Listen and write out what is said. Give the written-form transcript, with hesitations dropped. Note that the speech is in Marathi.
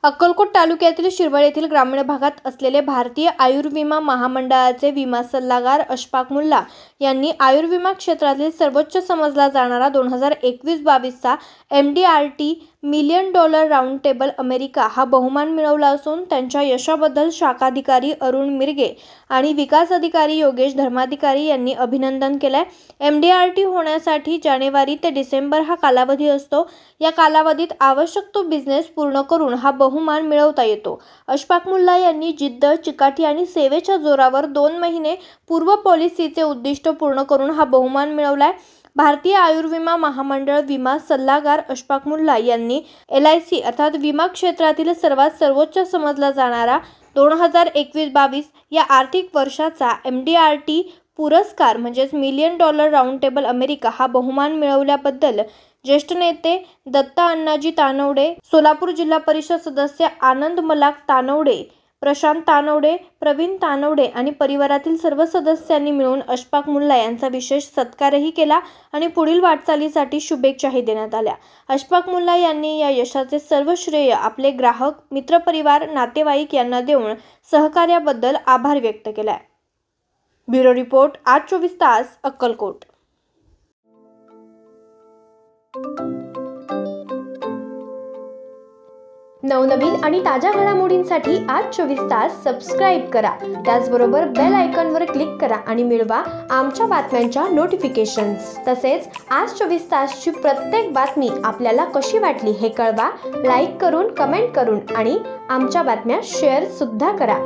अक्कलकोट तालुक्यातील शिरवळ येथील ग्रामीण भागात असलेले भारतीय आयुर्विमा महामंडळाचे विमा सल्लागार अशफाक मुल्ला यांनी आयुर्विमा क्षेत्रातील सर्वोच्च समजला जाणारा 2021-22चा MDRT $1,000,000 राऊंड टेबल अमेरिका हा बहुमान मिळवला असून त्यांच्या यशाबद्दल शाखाधिकारी अरुण मिरगे आणि विकास अधिकारी योगेश धर्माधिकारी यांनी अभिनंदन केले। MDRT होण्यासाठी जानेवारी ते डिसेंबर हा कालावधी असतो। या कालावधीत आवश्यक तो बिझनेस पूर्ण करून हा बहुमान मिळवता येतो। अशफाक मुल्ला यांनी जिद्द, चिकाटी आणि सेवेच्या जोरावर 2 महिने पूर्व पॉलिसीचे उद्दिष्ट पूर्ण करून हा बहुमान मिळवलाय। भारतीय आयुर्विमा महामंडळ विमा सल्लागार अशफाक मुल्ला यांनी LIC अर्थात विमा क्षेत्रातील सर्वोच्च समजला जाणारा 2021-22 या आर्थिक वर्षाचा MDRT पुरस्कार म्हणजेच $1,000,000 राऊंड टेबल अमेरिका हा बहुमान मिळवल्याबद्दल ज्येष्ठ नेते दत्ता अण्णाजी तानवडे, सोलापूर जिल्हा परिषद सदस्य आनंद मलाक तानवडे, प्रशांत तानवडे, प्रवीण तानवडे आणि परिवारातील सर्व सदस्यांनी मिळून अशफाक मुल्ला यांचा विशेष सत्कारही केला आणि पुढील वाटचालीसाठी शुभेच्छाही देण्यात आल्या। अशफाक मुल्ला यांनी या यशाचे सर्व श्रेय आपले ग्राहक, मित्रपरिवार, नातेवाईक यांना देऊन सहकार्याबद्दल आभार व्यक्त केलाय। ब्युरो रिपोर्ट आज 24 तास अक्कलकोट। नवनवीन आणि ताज्या घडामोडींसाठी आज 24 तास सबस्क्राईब करा। त्याचबरोबर बेल आयकॉनवर क्लिक करा आणि मिळवा आमच्या बातम्यांच्या नोटिफिकेशन्स। तसेच आज 24 तासची प्रत्येक बातमी आपल्याला कशी वाटली हे कळवा, लाईक करून, कमेंट करून आणि आमच्या बातम्या शेअर सुद्धा करा।